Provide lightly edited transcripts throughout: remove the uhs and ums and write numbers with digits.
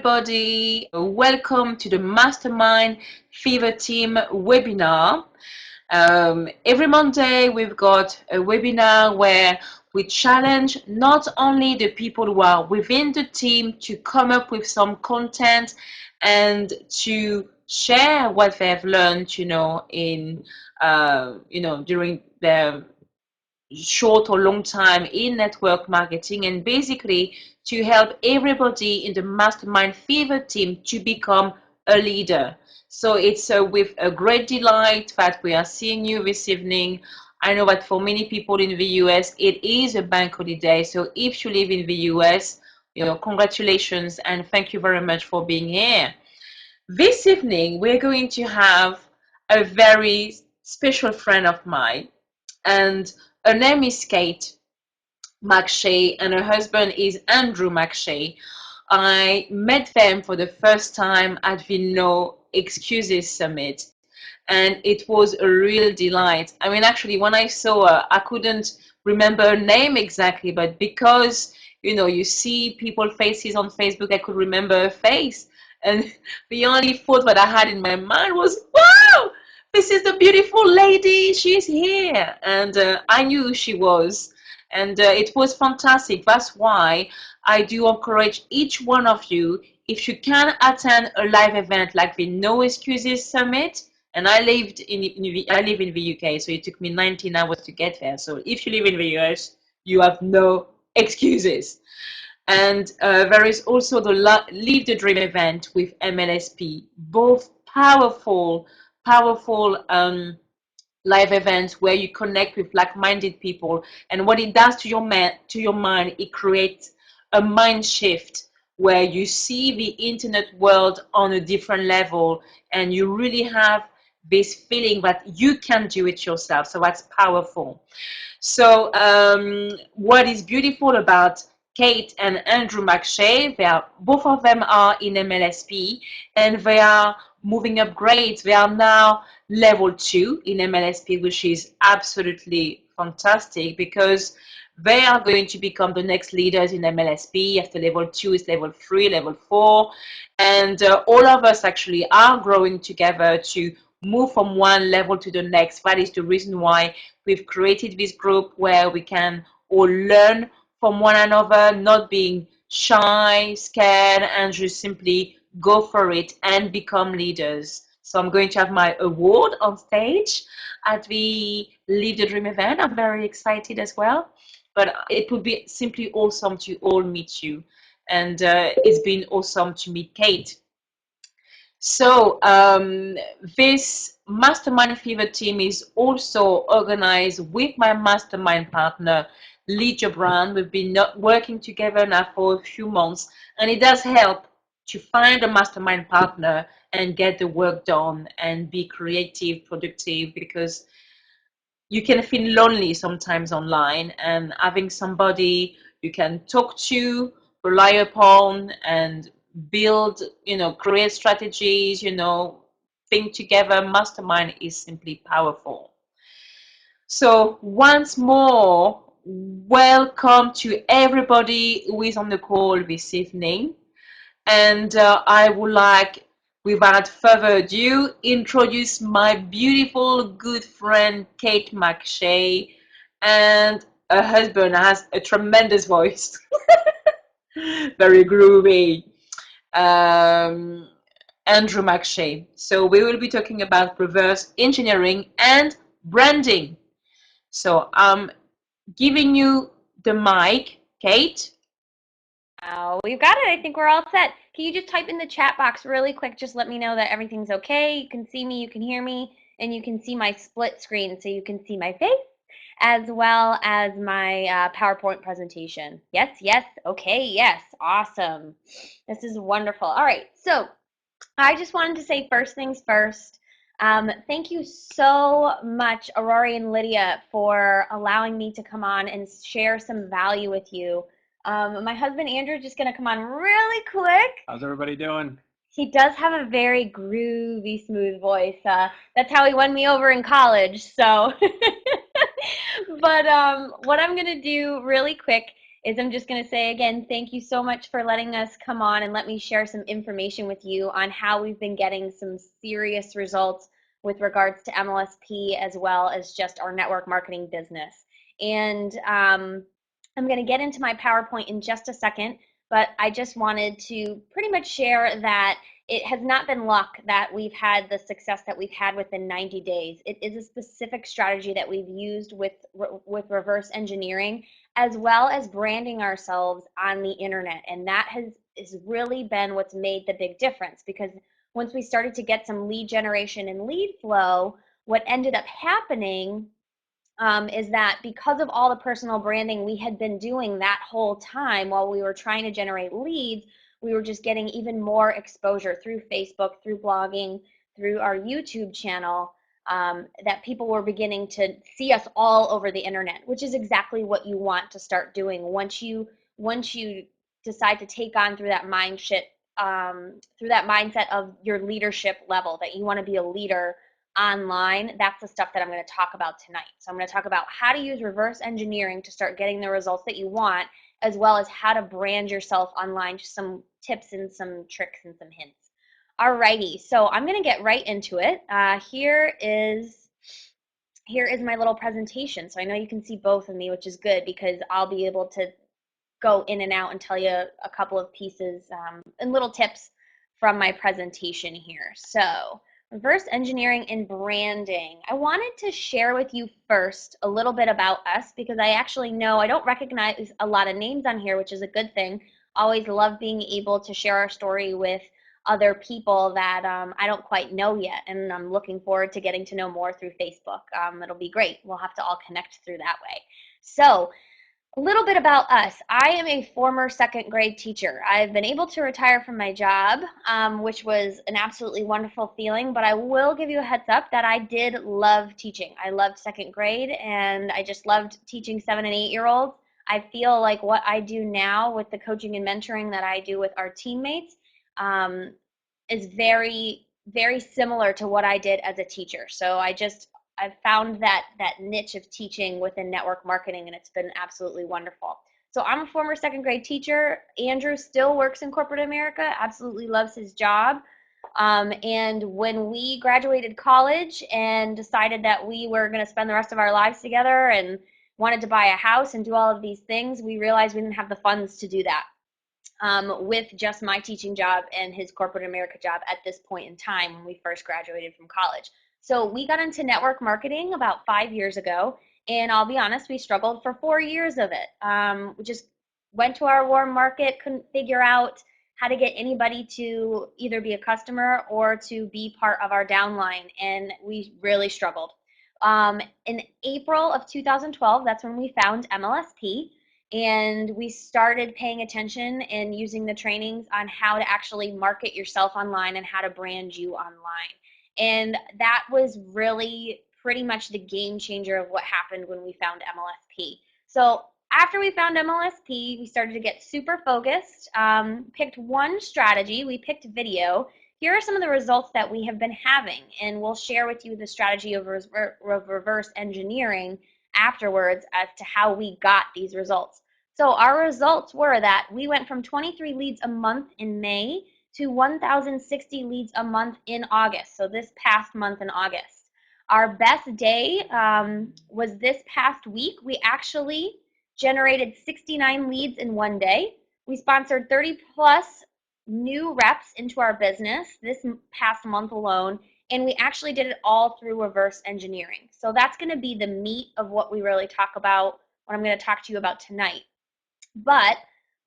everybody. Welcome to the Mastermind Fever Team webinar. Every Monday, we've got a webinar where we challenge not only the people who are within the team to come up with some content and to share what they've learned, in, during their short or long time in network marketing, and basically to help everybody in the Mastermind Fever team to become a leader. So it's with a great delight that we are seeing you this evening. I know that for many people in the US, it is a bank holiday. So if you live in the US, congratulations and thank you very much for being here. This evening, we're going to have a very special friend of mine, and her name is Kate McShay, and her husband is Andrew McShay. I met them for the first time at the No Excuses Summit, and it was a real delight. I mean, actually, when I saw her, I couldn't remember her name exactly, but because, you see people faces on Facebook, I could remember her face. And the only thought that I had in my mind was, wow, this is the beautiful lady, she's here. And I knew who she was. And it was fantastic. That's why I do encourage each one of you, if you can attend a live event like the No Excuses Summit. And I live in the UK, so it took me 19 hours to get there. So if you live in the US, you have no excuses. And there is also the Live the Dream event with MLSP, both powerful live events where you connect with like-minded people. And what it does to your mind, it creates a mind shift where you see the internet world on a different level, and you really have this feeling that you can do it yourself. So that's powerful. So what is beautiful about Kate and Andrew McShay, both of them are in MLSP, and they are moving up grades. They are now level 2 in MLSP, which is absolutely fantastic because they are going to become the next leaders in MLSP. After level 2 is level 3, level 4. And all of us actually are growing together to move from one level to the next. That is the reason why we've created this group where we can all learn from one another, not being shy, scared, and just simply go for it and become leaders. So I'm going to have my award on stage at the Live the Dream event. I'm very excited as well. But it would be simply awesome to all meet you. And it's been awesome to meet Kate. So this Mastermind Fever team is also organized with my mastermind partner, Lydia Brown. We've been working together now for a few months, and it does help to find a mastermind partner and get the work done and be creative, productive, because you can feel lonely sometimes online, and having somebody you can talk to, rely upon, and build, create strategies, think together, mastermind is simply powerful. So once more, welcome to everybody who is on the call this evening. And I would like, without further ado, introduce my beautiful good friend Kate McShay, and her husband has a tremendous voice, very groovy, Andrew McShay. So we will be talking about reverse engineering and branding. So I'm giving you the mic, Kate. We've got it. I think we're all set. Can you just type in the chat box really quick? Just let me know that everything's okay. You can see me, you can hear me, and you can see my split screen, so you can see my face as well as my PowerPoint presentation. Yes, yes, okay, yes, awesome. This is wonderful. All right, so I just wanted to say first things first. Thank you so much, Aurore and Lydia, for allowing me to come on and share some value with you. My husband Andrew is just going to come on really quick. How's everybody doing? He does have a very groovy, smooth voice. That's how he won me over in college. So, but what I'm going to do really quick is I'm just going to say again, thank you so much for letting us come on and let me share some information with you on how we've been getting some serious results with regards to MLSP as well as just our network marketing business. And I'm going to get into my PowerPoint in just a second, but I just wanted to pretty much share that it has not been luck that we've had the success that we've had within 90 days. It is a specific strategy that we've used with reverse engineering, as well as branding ourselves on the internet. And that has really been what's made the big difference, because once we started to get some lead generation and lead flow, what ended up happening is that because of all the personal branding we had been doing that whole time while we were trying to generate leads, we were just getting even more exposure through Facebook, through blogging, through our YouTube channel, that people were beginning to see us all over the internet, which is exactly what you want to start doing once you decide to take on through that through that mindset of your leadership level, that you want to be a leader online. That's the stuff that I'm going to talk about tonight. So I'm going to talk about how to use reverse engineering to start getting the results that you want, as well as how to brand yourself online, just some tips and some tricks and some hints. Alrighty, so I'm going to get right into it. Here is my little presentation. So I know you can see both of me, which is good because I'll be able to go in and out and tell you a couple of pieces and little tips from my presentation here. So reverse engineering and branding. I wanted to share with you first a little bit about us, because I actually know I don't recognize a lot of names on here, which is a good thing. Always love being able to share our story with other people that I don't quite know yet, and I'm looking forward to getting to know more through Facebook. It'll be great. We'll have to all connect through that way. So a little bit about us. I am a former second grade teacher. I've been able to retire from my job, which was an absolutely wonderful feeling, but I will give you a heads up that I did love teaching. I loved second grade, and I just loved teaching 7 and 8-year-olds. I feel like what I do now with the coaching and mentoring that I do with our teammates is very, very similar to what I did as a teacher. So I've found that niche of teaching within network marketing, and it's been absolutely wonderful. So I'm a former second grade teacher. Andrew still works in corporate America, absolutely loves his job. And when we graduated college and decided that we were going to spend the rest of our lives together and wanted to buy a house and do all of these things, we realized we didn't have the funds to do that. With just my teaching job and his corporate America job at this point in time when we first graduated from college. So we got into network marketing about 5 years ago, and I'll be honest, we struggled for 4 years of it. We just went to our warm market, couldn't figure out how to get anybody to either be a customer or to be part of our downline, and we really struggled. In April of 2012, that's when we found MLSP. And we started paying attention and using the trainings on how to actually market yourself online and how to brand you online. And that was really pretty much the game changer of what happened when we found MLSP. So after we found MLSP, we started to get super focused, picked one strategy. We picked video. Here are some of the results that we have been having, and we'll share with you the strategy of reverse engineering afterwards as to how we got these results. So our results were that we went from 23 leads a month in May to 1,060 leads a month in August, so this past month in August. Our best day was this past week. We actually generated 69 leads in one day. We sponsored 30 plus new reps into our business this past month alone, and we actually did it all through reverse engineering. So that's going to be the meat of what we really talk about, what I'm going to talk to you about tonight. But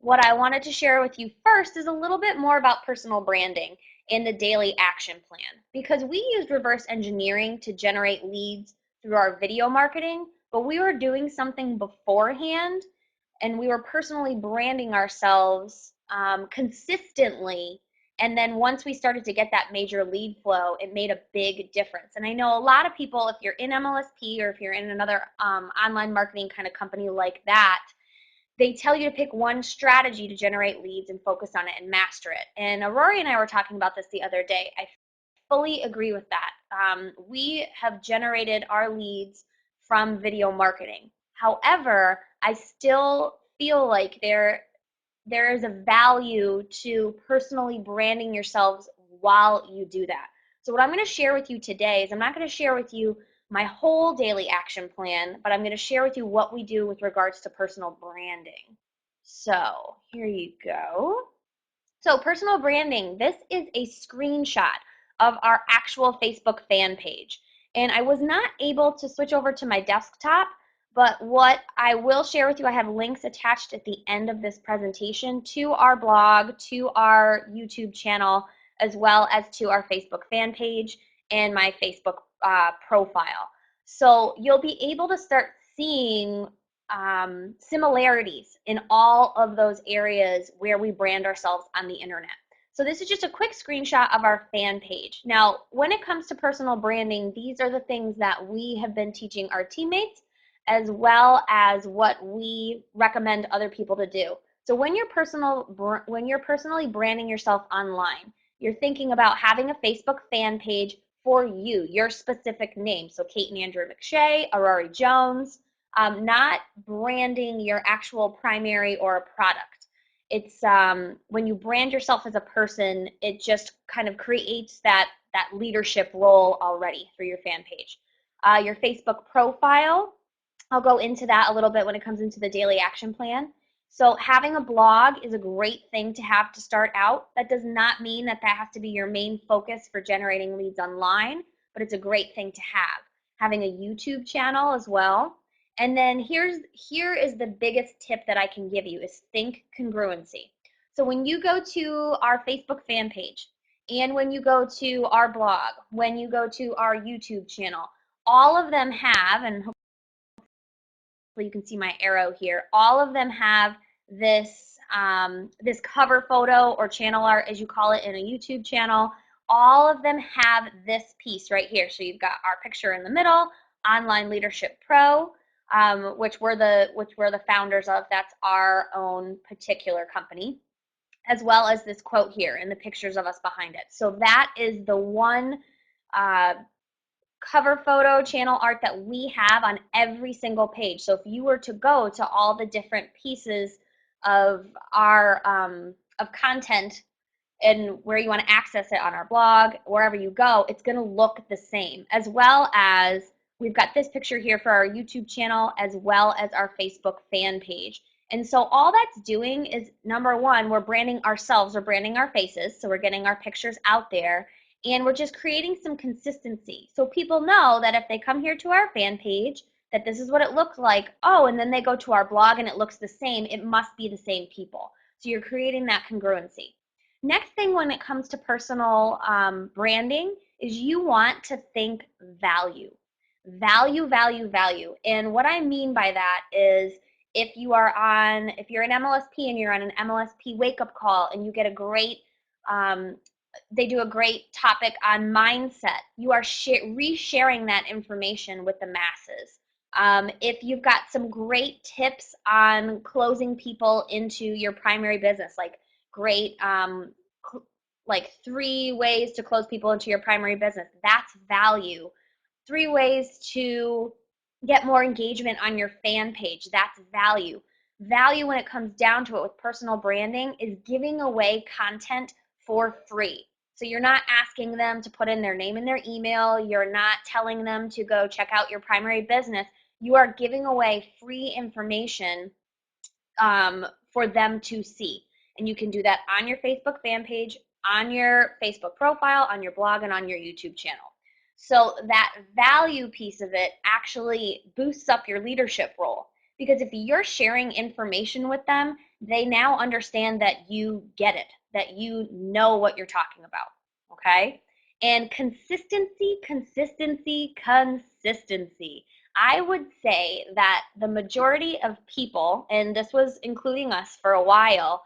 what I wanted to share with you first is a little bit more about personal branding and the daily action plan, because we used reverse engineering to generate leads through our video marketing, but we were doing something beforehand, and we were personally branding ourselves consistently. And then once we started to get that major lead flow, it made a big difference. And I know a lot of people, if you're in MLSP or if you're in another online marketing kind of company like that, they tell you to pick one strategy to generate leads and focus on it and master it. And Aurore and I were talking about this the other day. I fully agree with that. We have generated our leads from video marketing. However, I still feel like there is a value to personally branding yourselves while you do that. So what I'm going to share with you today is I'm not going to share with you my whole daily action plan, but I'm going to share with you what we do with regards to personal branding. So here you go. So personal branding, this is a screenshot of our actual Facebook fan page. And I was not able to switch over to my desktop, but what I will share with you, I have links attached at the end of this presentation to our blog, to our YouTube channel, as well as to our Facebook fan page and my Facebook profile. So you'll be able to start seeing similarities in all of those areas where we brand ourselves on the internet. So this is just a quick screenshot of our fan page. Now, when it comes to personal branding, these are the things that we have been teaching our teammates, as well as what we recommend other people to do. So when you're personally branding yourself online, you're thinking about having a Facebook fan page for you, your specific name. So Kate and Andrew McShay, Aurore Jones, not branding your actual primary or a product. It's when you brand yourself as a person, it just kind of creates that leadership role already for your fan page. Your Facebook profile, I'll go into that a little bit when it comes into the daily action plan. So having a blog is a great thing to have to start out. That does not mean that that has to be your main focus for generating leads online, but it's a great thing to have. Having a YouTube channel as well. And then here is the biggest tip that I can give you is think congruency. So when you go to our Facebook fan page and when you go to our blog, when you go to our YouTube channel, all of them have, and you can see my arrow here, all of them have this this cover photo or channel art, as you call it in a YouTube channel. All of them have this piece right here. So you've got our picture in the middle, Online Leadership Pro, which we're the founders of. That's our own particular company, as well as this quote here and the pictures of us behind it. So that is the one cover photo channel art that we have on every single page. So if you were to go to all the different pieces of our of content and where you want to access it on our blog, wherever you go, it's going to look the same. As well as we've got this picture here for our YouTube channel, as well as our Facebook fan page. And so all that's doing is, number one, we're branding ourselves, we're branding our faces, so we're getting our pictures out there, and we're just creating some consistency. So people know that if they come here to our fan page, that this is what it looks like. Oh, and then they go to our blog and it looks the same. It must be the same people. So you're creating that congruency. Next thing when it comes to personal branding is you want to think value. Value, value, value. And what I mean by that is if you're an MLSP and you're on an MLSP wake-up call and you get a great, they do a great topic on mindset, you are resharing that information with the masses. If you've got some great tips on closing people into your primary business, like great like 3 ways to close people into your primary business, that's value. 3 ways to get more engagement on your fan page, that's value. Value, when it comes down to it with personal branding, is giving away content for free. So you're not asking them to put in their name and their email. You're not telling them to go check out your primary business. You are giving away free information for them to see. And you can do that on your Facebook fan page, on your Facebook profile, on your blog, and on your YouTube channel. So that value piece of it actually boosts up your leadership role. Because if you're sharing information with them, they now understand that you get it, that you know what you're talking about, okay? And consistency, consistency, consistency. I would say that the majority of people, and this was including us for a while,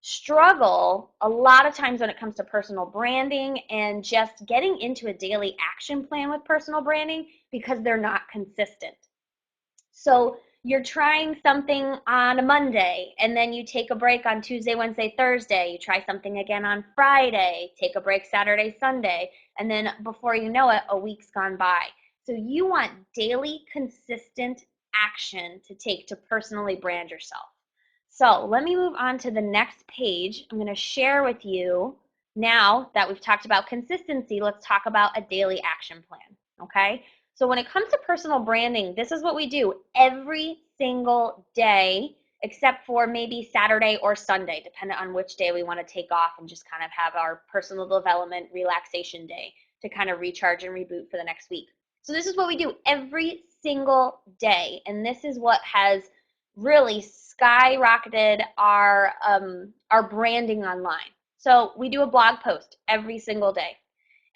struggle a lot of times when it comes to personal branding and just getting into a daily action plan with personal branding because they're not consistent. So you're trying something on a Monday and then you take a break on Tuesday, Wednesday, Thursday. You try something again on Friday, take a break Saturday, Sunday, and then before you know it, a week's gone by. So you want daily consistent action to take to personally brand yourself. So let me move on to the next page. I'm going to share with you, now that we've talked about consistency, let's talk about a daily action plan, okay? So when it comes to personal branding, this is what we do every single day, except for maybe Saturday or Sunday, depending on which day we want to take off and just kind of have our personal development relaxation day to kind of recharge and reboot for the next week. So this is what we do every single day, and this is what has really skyrocketed our branding online. So we do a blog post every single day,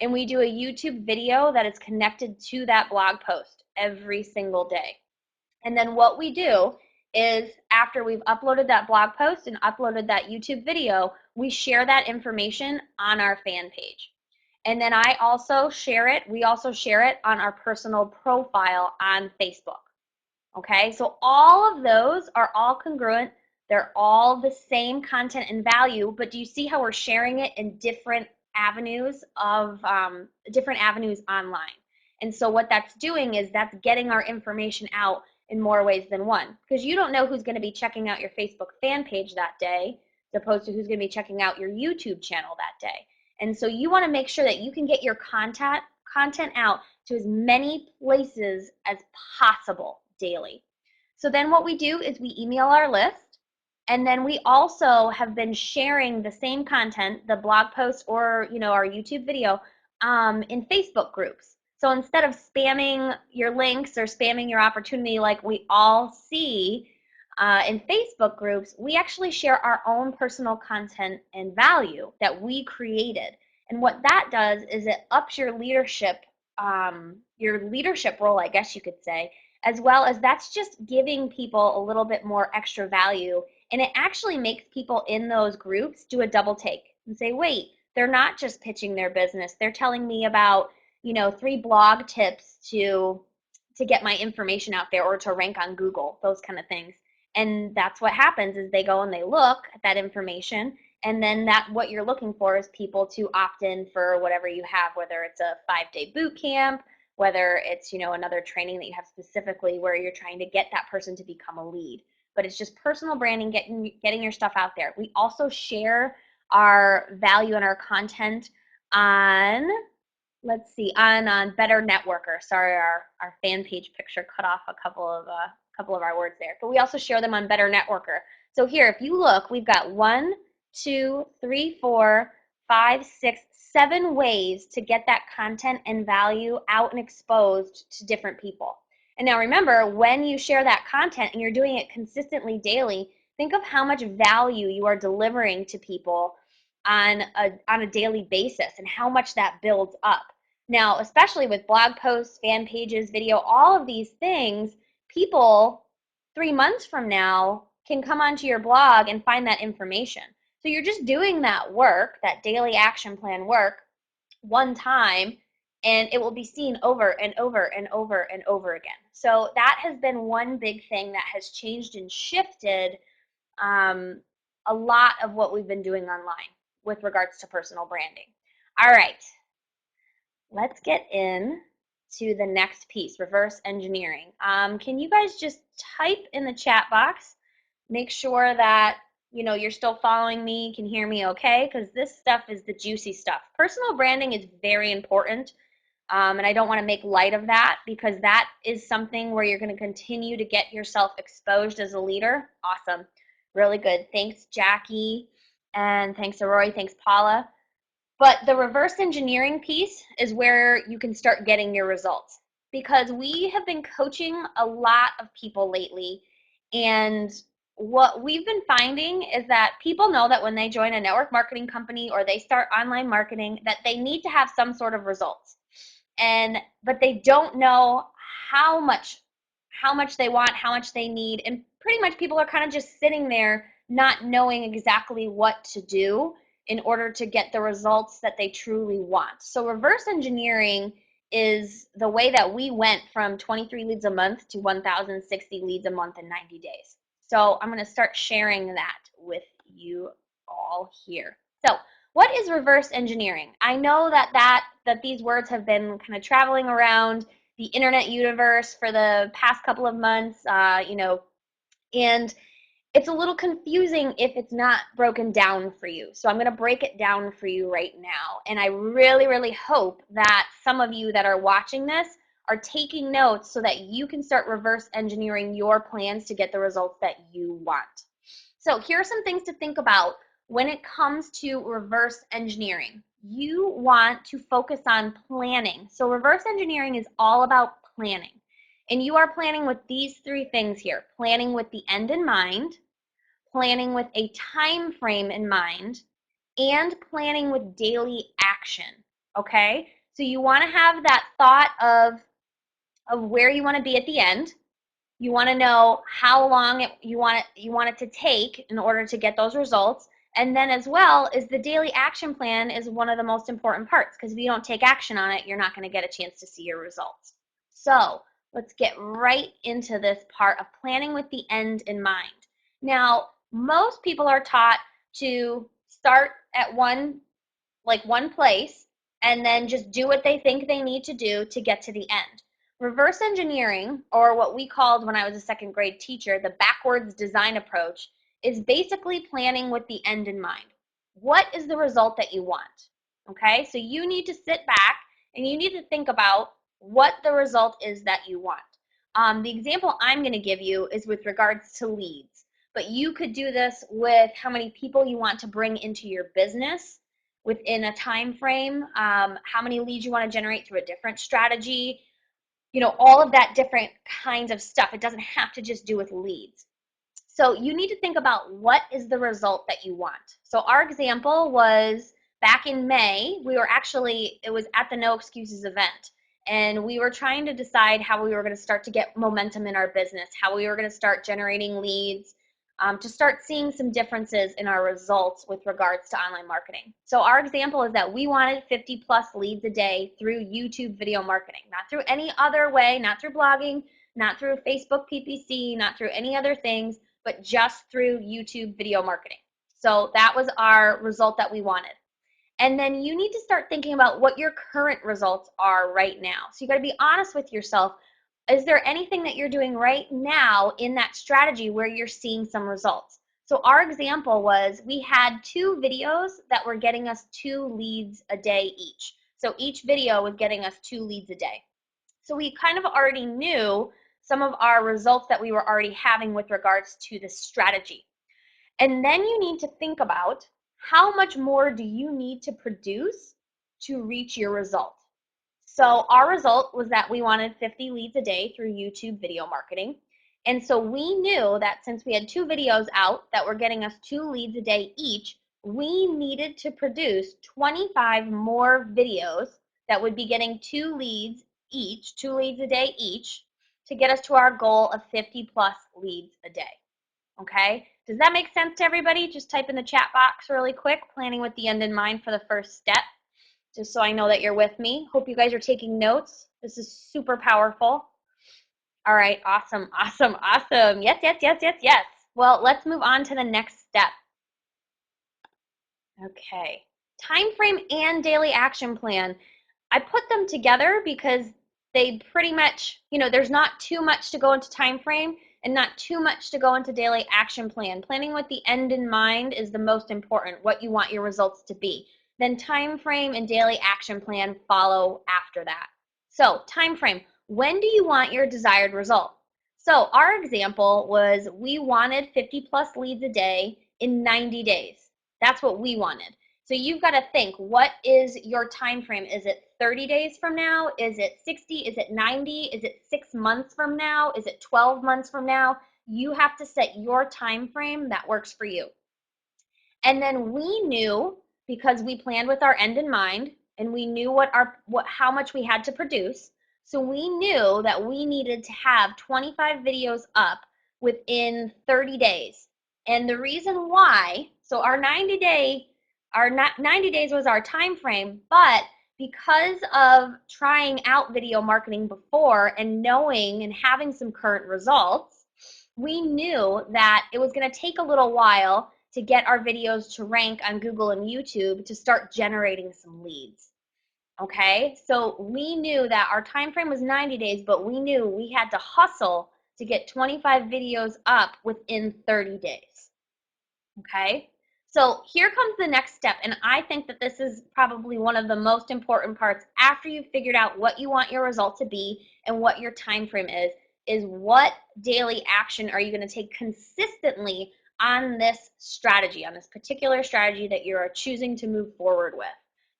and we do a YouTube video that is connected to that blog post every single day. And then what we do is, after we've uploaded that blog post and uploaded that YouTube video, we share that information on our fan page. And then we also share it on our personal profile on Facebook. Okay, so all of those are all congruent. They're all the same content and value, but do you see how we're sharing it in different avenues online? And so what that's doing is that's getting our information out in more ways than one, because you don't know who's going to be checking out your Facebook fan page that day, as opposed to who's going to be checking out your YouTube channel that day. And so you want to make sure that you can get your content out to as many places as possible daily. So then what we do is we email our list, and then we also have been sharing the same content, the blog post or our YouTube video, in Facebook groups. So instead of spamming your links or spamming your opportunity like we all see in Facebook groups, we actually share our own personal content and value that we created. And what that does is it ups your leadership role, I guess you could say, as well as that's just giving people a little bit more extra value. And it actually makes people in those groups do a double take and say, wait, they're not just pitching their business. They're telling me about 3 blog tips to get my information out there or to rank on Google, those kind of things. And that's what happens is they go and they look at that information, and then what you're looking for is people to opt in for whatever you have, whether it's a 5-day boot camp, whether it's another training that you have specifically where you're trying to get that person to become a lead. But it's just personal branding, getting your stuff out there. We also share our value and our content on, let's see, on Better Networker. Sorry, our fan page picture cut off a couple of our words there. But we also share them on Better Networker. So here, if you look, we've got 1, 2, 3, 4, 5, 6, 7 ways to get that content and value out and exposed to different people. And now remember, when you share that content and you're doing it consistently daily, think of how much value you are delivering to people on a daily basis and how much that builds up. Now, especially with blog posts, fan pages, video, all of these things, people 3 months from now can come onto your blog and find that information. So you're just doing that work, that daily action plan work, one time, and it will be seen over and over and over and over again. So that has been one big thing that has changed and shifted a lot of what we've been doing online with regards to personal branding. All right, let's get in to the next piece, reverse engineering. Can you guys just type in the chat box, make sure that you're still following me, can hear me okay, because this stuff is the juicy stuff. Personal branding is very important, and I don't want to make light of that, because that is something where you're going to continue to get yourself exposed as a leader. Awesome. Really good. Thanks, Jackie, and thanks, Aurore. Thanks, Paula. But the reverse engineering piece is where you can start getting your results, because we have been coaching a lot of people lately, and what we've been finding is that people know that when they join a network marketing company or they start online marketing, that they need to have some sort of results. But they don't know how much they want, how much they need, and pretty much people are kind of just sitting there not knowing exactly what to do in order to get the results that they truly want. So reverse engineering is the way that we went from 23 leads a month to 1,060 leads a month in 90 days. So I'm going to start sharing that with you all here. So what is reverse engineering? I know that these words have been kind of traveling around the internet universe for the past couple of months, and it's a little confusing if it's not broken down for you. So I'm going to break it down for you right now. And I really, really hope that some of you that are watching this are taking notes so that you can start reverse engineering your plans to get the results that you want. So here are some things to think about when it comes to reverse engineering. You want to focus on planning. So reverse engineering is all about planning. And you are planning with these three things here: planning with the end in mind, planning with a time frame in mind, and planning with daily action. Okay? So you want to have that thought of where you want to be at the end. You want to know how long you want it to take in order to get those results. And then as well is the daily action plan is one of the most important parts, because if you don't take action on it, you're not going to get a chance to see your results. So let's get right into this part of planning with the end in mind. Now, most people are taught to start at one place and then just do what they think they need to do to get to the end. Reverse engineering, or what we called when I was a second grade teacher, the backwards design approach, is basically planning with the end in mind. What is the result that you want? Okay, so you need to sit back and you need to think about what the result is that you want. The example I'm going to give you is with regards to leads, but you could do this with how many people you want to bring into your business within a time frame, how many leads you want to generate through a different strategy, all of that different kinds of stuff. It doesn't have to just do with leads. So you need to think about what is the result that you want. So our example was back in May, it was at the No Excuses event. And we were trying to decide how we were going to start to get momentum in our business, how we were going to start generating leads, to start seeing some differences in our results with regards to online marketing. So our example is that we wanted 50 plus leads a day through YouTube video marketing, not through any other way, not through blogging, not through Facebook PPC, not through any other things, but just through YouTube video marketing. So that was our result that we wanted. And then you need to start thinking about what your current results are right now. So you got to be honest with yourself. Is there anything that you're doing right now in that strategy where you're seeing some results? So our example was we had 2 videos that were getting us 2 leads a day each. So each video was getting us 2 leads a day. So we kind of already knew some of our results that we were already having with regards to this strategy. And then you need to think about how much more do you need to produce to reach your result. So our result was that we wanted 50 leads a day through YouTube video marketing. And so we knew that since we had 2 videos out that were getting us 2 leads a day each, we needed to produce 25 more videos that would be getting 2 leads each, 2 leads a day each, to get us to our goal of 50 plus leads a day. Okay? Does that make sense to everybody? Just type in the chat box really quick, planning with the end in mind for the first step, just so I know that you're with me. Hope you guys are taking notes. This is super powerful. All right, awesome, awesome, awesome. Yes, yes, yes, yes, yes. Well, let's move on to the next step. Okay, time frame and daily action plan. I put them together because they pretty much, there's not too much to go into time frame and not too much to go into daily action plan. Planning with the end in mind is the most important, what you want your results to be. Then time frame and daily action plan follow after that. So time frame, when do you want your desired result? So our example was we wanted 50 plus leads a day in 90 days. That's what we wanted. So you've got to think, what is your time frame? Is it 30 days from now? Is it 60? Is it 90? Is it 6 months from now? Is it 12 months from now? You have to set your time frame that works for you. And then we knew, because we planned with our end in mind, and we knew how much we had to produce. So we knew that we needed to have 25 videos up within 30 days. And the reason why, so our 90 days was our time frame, but because of trying out video marketing before and knowing and having some current results, we knew that it was going to take a little while to get our videos to rank on Google and YouTube to start generating some leads. Okay, so we knew that our time frame was 90 days, but we knew we had to hustle to get 25 videos up within 30 days. Okay? So here comes the next step, and I think that this is probably one of the most important parts after you've figured out what you want your result to be and what your time frame is what daily action are you going to take consistently on this strategy, on this particular strategy that you're choosing to move forward with.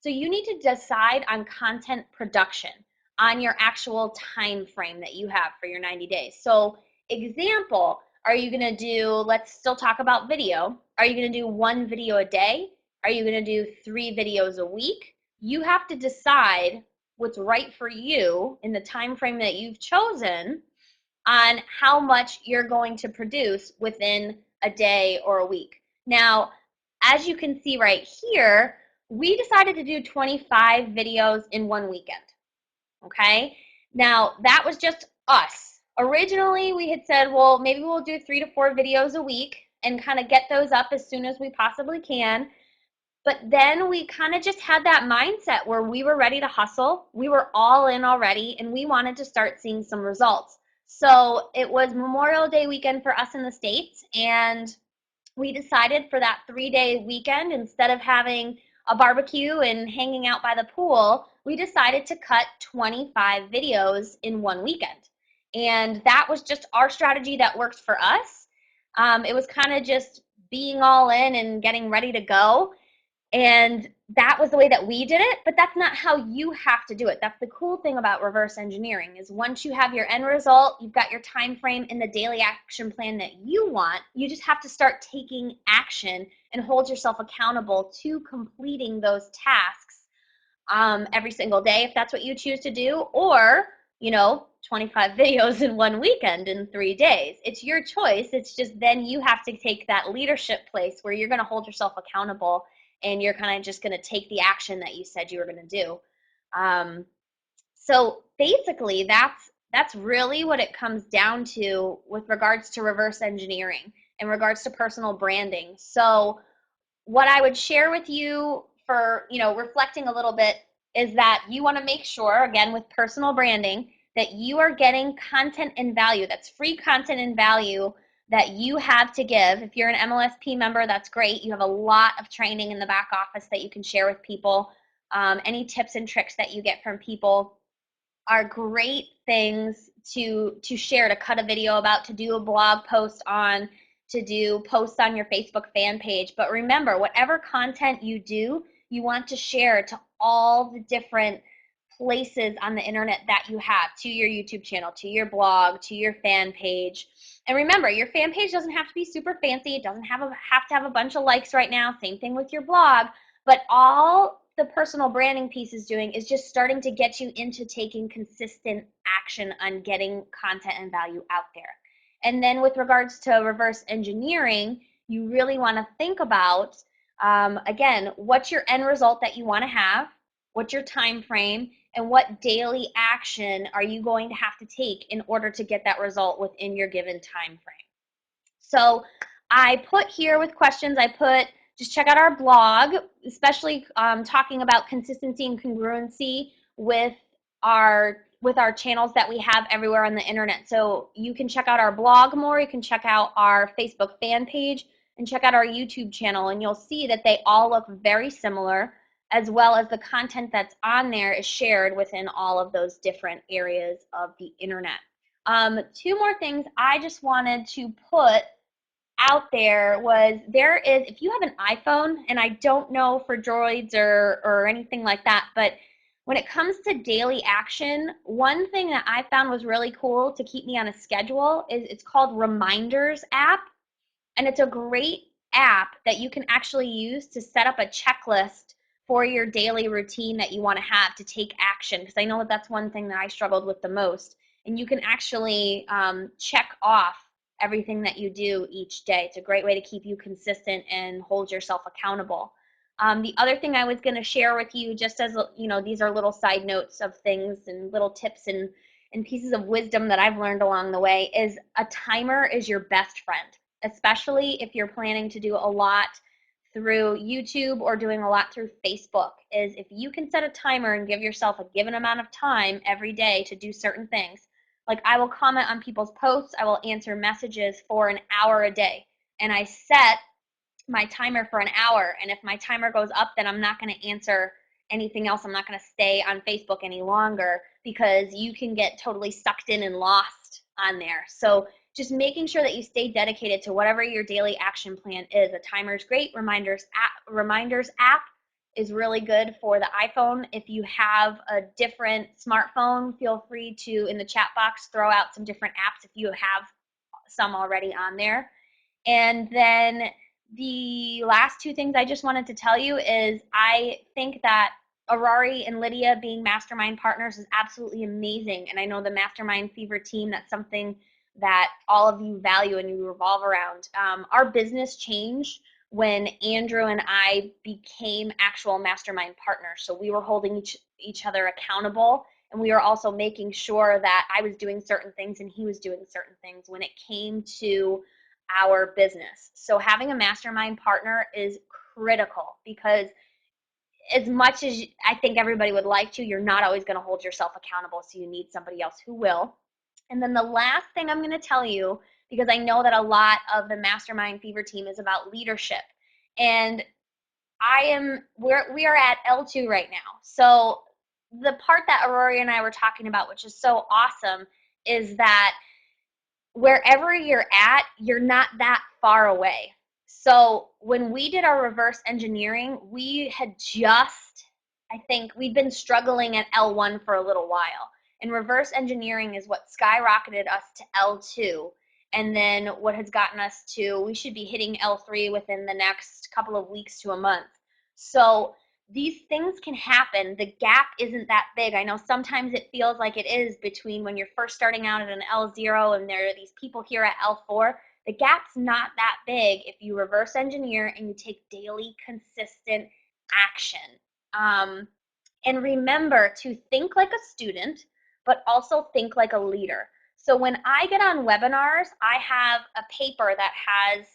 So you need to decide on content production, on your actual time frame that you have for your 90 days. So example, are you going to do, let's still talk about video. Are you going to do 1 video a day? Are you going to do 3 videos a week? You have to decide what's right for you in the time frame that you've chosen on how much you're going to produce within a day or a week. Now, as you can see right here, we decided to do 25 videos in 1 weekend. Okay? Now, that was just us. Originally, we had said, well, maybe we'll do 3 to 4 videos a week and kind of get those up as soon as we possibly can. But then we kind of just had that mindset where we were ready to hustle. We were all in already, and we wanted to start seeing some results. So it was Memorial Day weekend for us in the States, and we decided for that 3-day weekend, instead of having a barbecue and hanging out by the pool, we decided to cut 25 videos in 1 weekend. And that was just our strategy that worked for us. It was kind of just being all in and getting ready to go. And that was the way that we did it, but that's not how you have to do it. That's the cool thing about reverse engineering is once you have your end result, you've got your time frame and the daily action plan that you want, you just have to start taking action and hold yourself accountable to completing those tasks every single day if that's what you choose to do, or 25 videos in 1 weekend in 3 days. It's your choice. It's just then you have to take that leadership place where you're going to hold yourself accountable and you're kind of just going to take the action that you said you were going to do. So basically, that's really what it comes down to with regards to reverse engineering, in regards to personal branding. So what I would share with you for reflecting a little bit is that you want to make sure, again, with personal branding, that you are getting content and value. That's free content and value that you have to give. If you're an MLSP member, that's great. You have a lot of training in the back office that you can share with people. Any tips and tricks that you get from people are great things to share, to cut a video about, to do a blog post on, to do posts on your Facebook fan page. But remember, whatever content you do, you want to share to all the different places on the internet that you have, to your YouTube channel, to your blog, to your fan page. And remember, your fan page doesn't have to be super fancy. It doesn't have to have a bunch of likes right now. Same thing with your blog. But all the personal branding piece is doing is just starting to get you into taking consistent action on getting content and value out there. And then with regards to reverse engineering, you really want to think about, again, what's your end result that you want to have, what's your time frame, and what daily action are you going to have to take in order to get that result within your given time frame. So I put here with questions, just check out our blog, especially talking about consistency and congruency with our channels that we have everywhere on the internet. So you can check out our blog more, you can check out our Facebook fan page, and check out our YouTube channel, and you'll see that they all look very similar, as well as the content that's on there is shared within all of those different areas of the internet. 2 more things I just wanted to put out there was, if you have an iPhone, and I don't know for Droids or anything like that, but when it comes to daily action, one thing that I found was really cool to keep me on a schedule is it's called Reminders app. And it's a great app that you can actually use to set up a checklist for your daily routine that you want to have to take action, because I know that that's one thing that I struggled with the most. And you can actually check off everything that you do each day. It's a great way to keep you consistent and hold yourself accountable. The other thing I was going to share with you, just as these are little side notes of things and little tips and pieces of wisdom that I've learned along the way, is a timer is your best friend, especially if you're planning to do a lot through YouTube or doing a lot through Facebook. Is if you can set a timer and give yourself a given amount of time every day to do certain things, Like, I will comment on people's posts, I will answer messages for an hour a day. And I set my timer for an hour. And if my timer goes up, then I'm not going to answer anything else. I'm not going to stay on Facebook any longer, because you can get totally sucked in and lost on there. So just making sure that you stay dedicated to whatever your daily action plan is. A timer is great. Reminders app is really good for the iPhone. If you have a different smartphone, feel free to, in the chat box, throw out some different apps if you have some already on there. And then the last two things I just wanted to tell you is I think that Aurore and Lydia being mastermind partners is absolutely amazing. And I know the Mastermind Fever team, that's something that all of you value and you revolve around. Our business changed when Andrew and I became actual mastermind partners. So we were holding each other accountable, and we were also making sure that I was doing certain things and he was doing certain things when it came to our business. So having a mastermind partner is critical, because as much as I think everybody would like to, you're not always going to hold yourself accountable. So you need somebody else who will. And then the last thing I'm going to tell you, because I know that a lot of the Mastermind Fever team is about leadership. And we are at L2 right now. So the part that Aurore and I were talking about, which is so awesome, is that wherever you're at, you're not that far away. So when we did our reverse engineering, we had just, I think we'd been struggling at L1 for a little while. And reverse engineering is what skyrocketed us to L2. And then what has gotten us to, we should be hitting L3 within the next couple of weeks to a month. So these things can happen. The gap isn't that big. I know sometimes it feels like it is between when you're first starting out at an L0 and there are these people here at L4. The gap's not that big if you reverse engineer and you take daily consistent action. And remember to think like a student, but also think like a leader. So when I get on webinars, I have a paper that has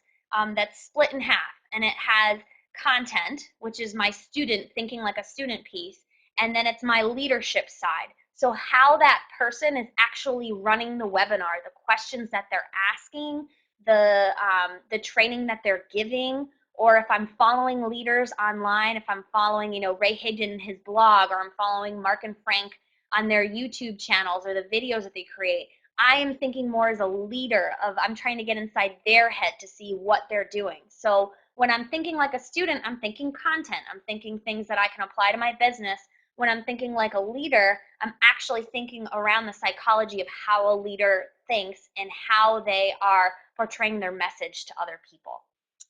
that's split in half, and it has content, which is my student thinking like a student piece, and then it's my leadership side. So how that person is actually running the webinar, the questions that they're asking, the training that they're giving, or if I'm following leaders online, if I'm following, Ray Higdon and his blog, or I'm following Mark and Frank on their YouTube channels or the videos that they create, I am thinking more as a leader I'm trying to get inside their head to see what they're doing. So when I'm thinking like a student, I'm thinking content. I'm thinking things that I can apply to my business. When I'm thinking like a leader, I'm actually thinking around the psychology of how a leader thinks and how they are portraying their message to other people.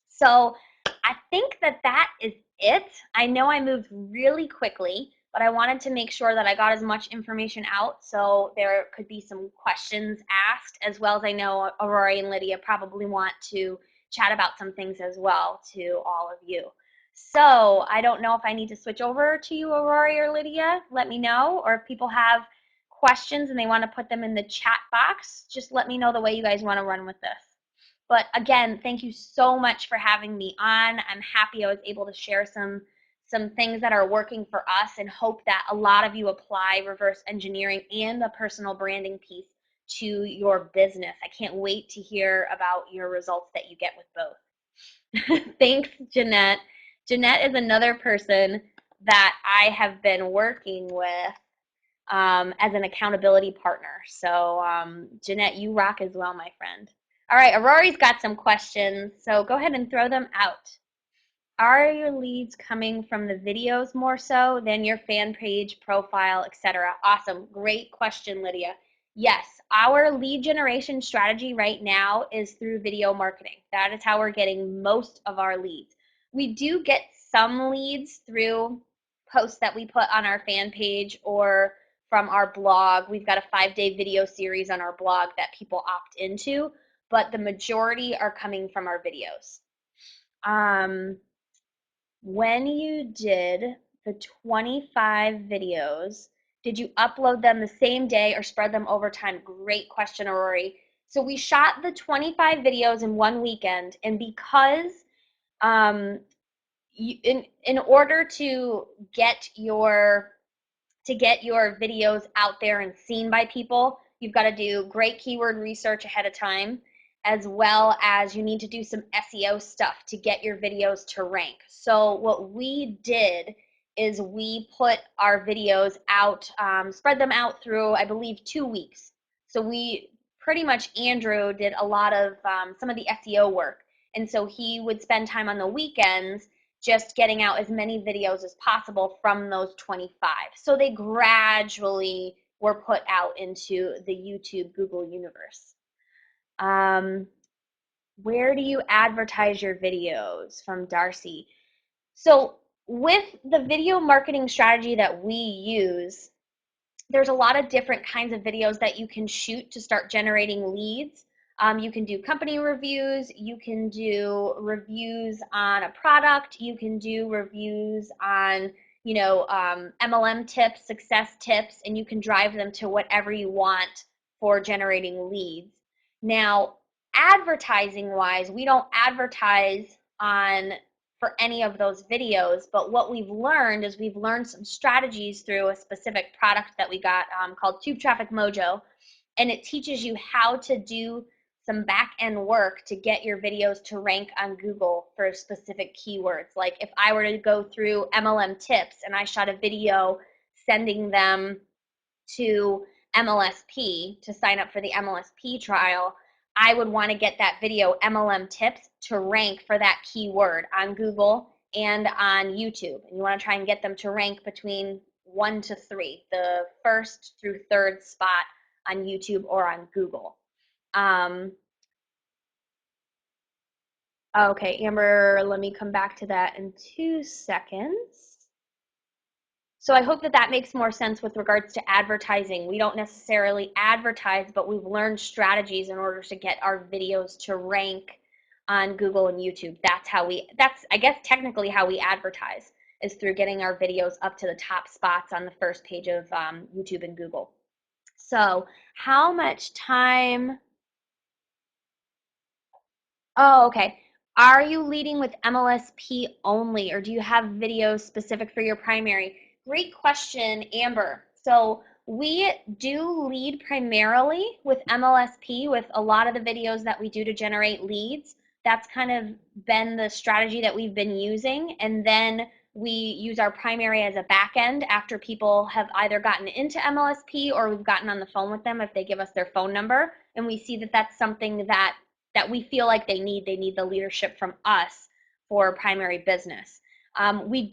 So I think that is it. I know I moved really quickly, but I wanted to make sure that I got as much information out so there could be some questions asked, as well as I know Aurore and Lydia probably want to chat about some things as well to all of you. So I don't know if I need to switch over to you, Aurore or Lydia. Let me know. Or if people have questions and they want to put them in the chat box, just let me know the way you guys want to run with this. But again, thank you so much for having me on. I'm happy I was able to share some things that are working for us, and hope that a lot of you apply reverse engineering and the personal branding piece to your business. I can't wait to hear about your results that you get with both. Thanks, Jeanette. Jeanette is another person that I have been working with as an accountability partner. So Jeanette, you rock as well, my friend. All right, Aurore's got some questions, so go ahead and throw them out. Are your leads coming from the videos more so than your fan page, profile, etc.? Awesome. Great question, Lydia. Yes, our lead generation strategy right now is through video marketing. That is how we're getting most of our leads. We do get some leads through posts that we put on our fan page or from our blog. We've got a 5-day video series on our blog that people opt into, but the majority are coming from our videos. When you did the 25 videos, did you upload them the same day or spread them over time? Great question, Aurore. So we shot the 25 videos in one weekend, and because in order to get your videos out there and seen by people, You've got to do great keyword research ahead of time, as well as you need to do some SEO stuff to get your videos to rank. So what we did is we put our videos out, spread them out through, I believe, 2 weeks. So we pretty much, Andrew did a lot of some of the SEO work. And so he would spend time on the weekends just getting out as many videos as possible from those 25. So they gradually were put out into the YouTube Google universe. Where do you advertise your videos? From Darcy. So with the video marketing strategy that we use, there's a lot of different kinds of videos that you can shoot to start generating leads. You can do company reviews, you can do reviews on a product, you can do reviews on, MLM tips, success tips, and you can drive them to whatever you want for generating leads. Now, advertising wise, we don't advertise on for any of those videos, but what we've learned is we've learned some strategies through a specific product that we got called Tube Traffic Mojo, and it teaches you how to do some back end work to get your videos to rank on Google for specific keywords. Like if I were to go through MLM tips and I shot a video sending them to MLSP to sign up for the MLSP trial, I would want to get that video MLM tips to rank for that keyword on Google and on YouTube. And you want to try and get them to rank between 1 to 3, the first through third spot on YouTube or on Google. Okay, Amber, let me come back to that in 2 seconds. So I hope that that makes more sense with regards to advertising. We don't necessarily advertise, but we've learned strategies in order to get our videos to rank on Google and YouTube. That's I guess technically how we advertise, is through getting our videos up to the top spots on the first page of YouTube and Google. So how much time? Oh, okay. Are you leading with MLSP only, or do you have videos specific for your primary? Great question, Amber. So we do lead primarily with MLSP with a lot of the videos that we do to generate leads. That's kind of been the strategy that we've been using. And then we use our primary as a back end after people have either gotten into MLSP or we've gotten on the phone with them if they give us their phone number. And we see that that's something that we feel like they need the leadership from us for primary business. We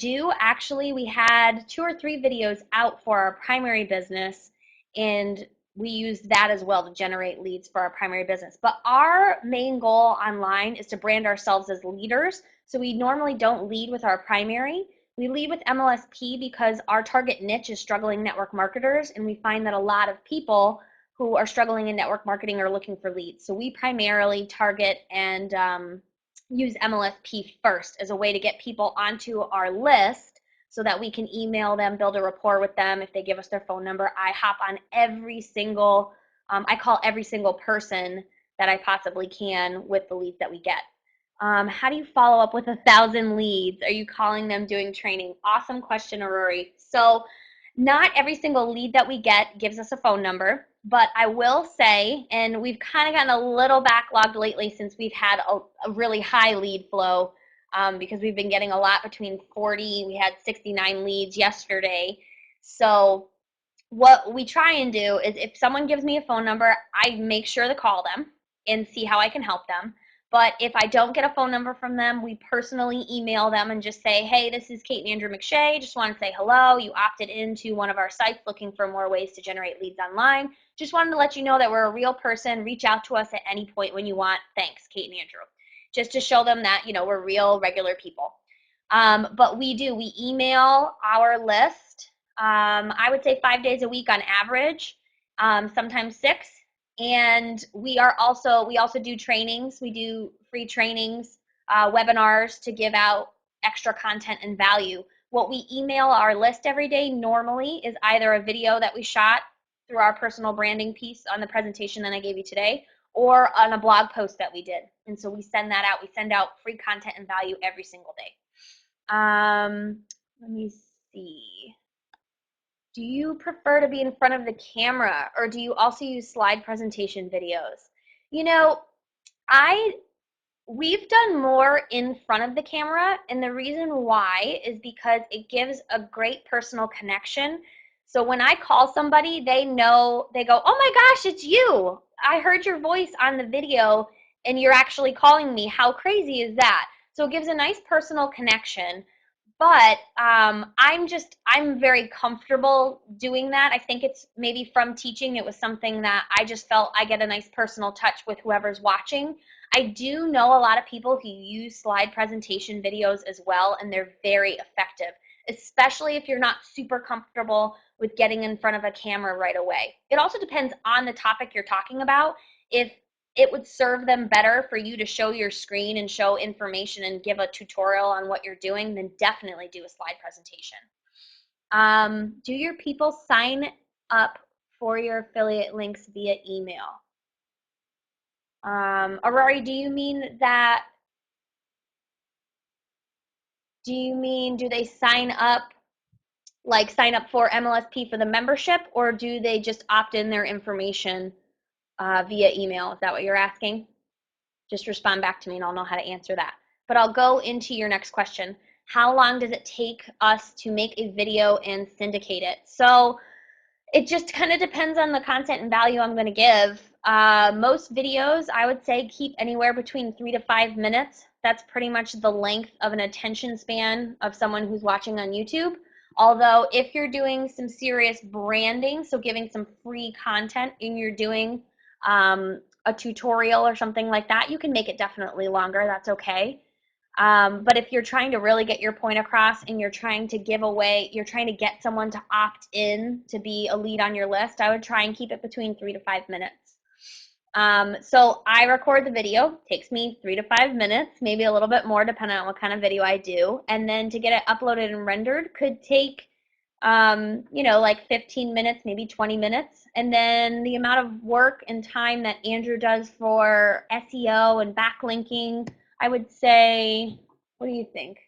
had 2 or 3 videos out for our primary business, and we use that as well to generate leads for our primary business. But our main goal online is to brand ourselves as leaders. So we normally don't lead with our primary. We lead with MLSP because our target niche is struggling network marketers, and we find that a lot of people who are struggling in network marketing are looking for leads. So we primarily target and use MLSP first as a way to get people onto our list so that we can email them, build a rapport with them. If they give us their phone number, I hop on every single, I call every single person that I possibly can with the leads that we get. How do you follow up with 1,000 leads? Are you calling them, doing training? Awesome question, Aurore. So not every single lead that we get gives us a phone number, but I will say, and we've kind of gotten a little backlogged lately since we've had a really high lead flow because we've been getting a lot between 40, we had 69 leads yesterday. So what we try and do is if someone gives me a phone number, I make sure to call them and see how I can help them. But if I don't get a phone number from them, we personally email them and just say, hey, this is Kate and Andrew McShay. Just want to say hello. You opted into one of our sites looking for more ways to generate leads online. Just wanted to let you know that we're a real person. Reach out to us at any point when you want. Thanks, Kate and Andrew. Just to show them that, we're real, regular people. But we email our list, I would say 5 days a week on average, sometimes 6. And we also do trainings. We do free trainings, webinars to give out extra content and value. What we email our list every day normally is either a video that we shot through our personal branding piece on the presentation that I gave you today, or on a blog post that we did. And so we send that out. We send out free content and value every single day. Let me see. Do you prefer to be in front of the camera, or do you also use slide presentation videos? You know, we've done more in front of the camera, and the reason why is because it gives a great personal connection. So when I call somebody, they know, they go, oh my gosh, it's you. I heard your voice on the video and you're actually calling me. How crazy is that? So it gives a nice personal connection. But I'm very comfortable doing that. I think it's maybe from teaching. It was something that I just felt I get a nice personal touch with whoever's watching. I do know a lot of people who use slide presentation videos as well, and they're very effective, especially if you're not super comfortable with getting in front of a camera right away. It also depends on the topic you're talking about. If it would serve them better for you to show your screen and show information and give a tutorial on what you're doing, then definitely do a slide presentation. Do your people sign up for your affiliate links via email? Aurore, do you mean do they sign up, like sign up for MLSP for the membership, or do they just opt in their information via email? Is that what you're asking? Just respond back to me and I'll know how to answer that. But I'll go into your next question. How long does it take us to make a video and syndicate it? So it just kind of depends on the content and value I'm going to give. Most videos, I would say, keep anywhere between 3 to 5 minutes. That's pretty much the length of an attention span of someone who's watching on YouTube. Although if you're doing some serious branding, so giving some free content and you're doing a tutorial or something like that, you can make it definitely longer. That's okay. But if you're trying to really get your point across and you're trying to give away, you're trying to get someone to opt in to be a lead on your list, I would try and keep it between 3 to 5 minutes. So I record the video, takes me 3 to 5 minutes, maybe a little bit more depending on what kind of video I do. And then to get it uploaded and rendered could take, like 15 minutes, maybe 20 minutes. And then the amount of work and time that Andrew does for SEO and backlinking, I would say, what do you think?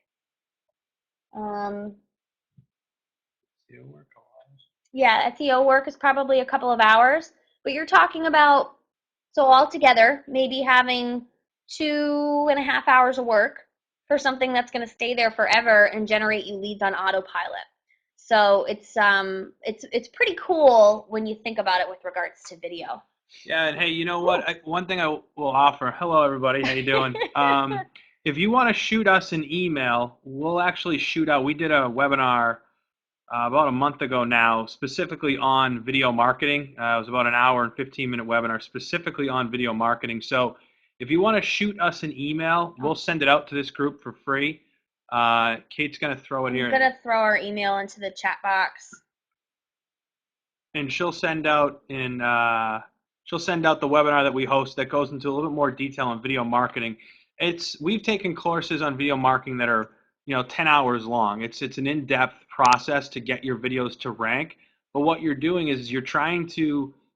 Yeah, SEO work is probably a couple of hours, but you're talking about, so altogether, maybe having 2.5 hours of work for something that's going to stay there forever and generate you leads on autopilot. So it's pretty cool when you think about it with regards to video. Yeah, and hey, you know what? One thing I will offer. Hello, everybody. How you doing? If you want to shoot us an email, we'll actually shoot out. We did a webinar about a month ago now, specifically on video marketing. It was about an hour and 15-minute webinar specifically on video marketing. So if you want to shoot us an email, we'll send it out to this group for free. Kate's going to throw it here. I'm going to throw our email into the chat box. And she'll send out the webinar that we host that goes into a little bit more detail on video marketing. We've taken courses on video marketing that are 10 hours long. It's an in-depth process to get your videos to rank. But what you're doing is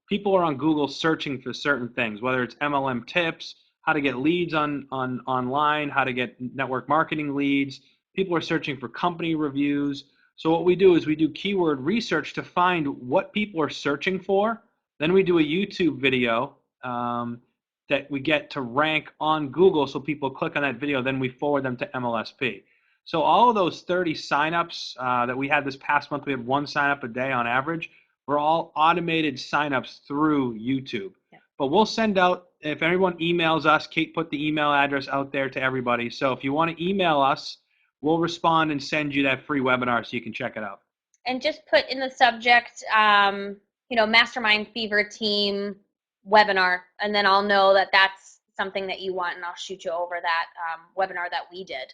people are on Google searching for certain things, whether it's MLM tips, how to get leads online, how to get network marketing leads. People are searching for company reviews. So what we do is we do keyword research to find what people are searching for. Then we do a YouTube video that we get to rank on Google, so people click on that video. Then we forward them to MLSP. So all of those 30 signups that we had this past month, we had 1 signup a day on average, were all automated signups through YouTube. Yeah. But we'll send out, if everyone emails us, Kate put the email address out there to everybody. So if you want to email us, we'll respond and send you that free webinar so you can check it out. And just put in the subject, Mastermind Fever Team webinar, and then I'll know that that's something that you want, and I'll shoot you over that webinar that we did.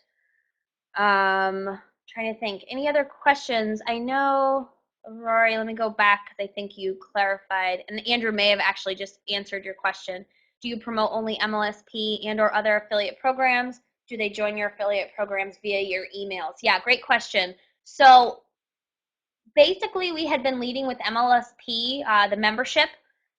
Trying to think. Any other questions? I know, Rory, let me go back because I think you clarified, and Andrew may have actually just answered your question. Do you promote only MLSP and or other affiliate programs? Do they join your affiliate programs via your emails? Yeah, great question. So basically, we had been leading with MLSP, the membership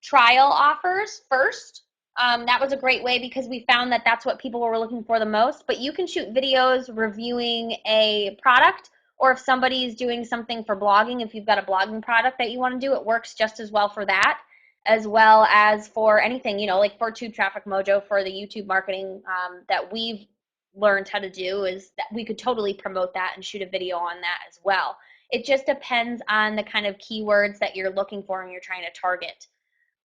trial offers first. That was a great way because we found that that's what people were looking for the most. But you can shoot videos reviewing a product, Or if somebody's doing something for blogging, if you've got a blogging product that you want to do, it works just as well for that, as well as for anything, like for Tube Traffic Mojo, for the YouTube marketing that we've learned how to do, is that we could totally promote that and shoot a video on that as well. It just depends on the kind of keywords that you're looking for and you're trying to target.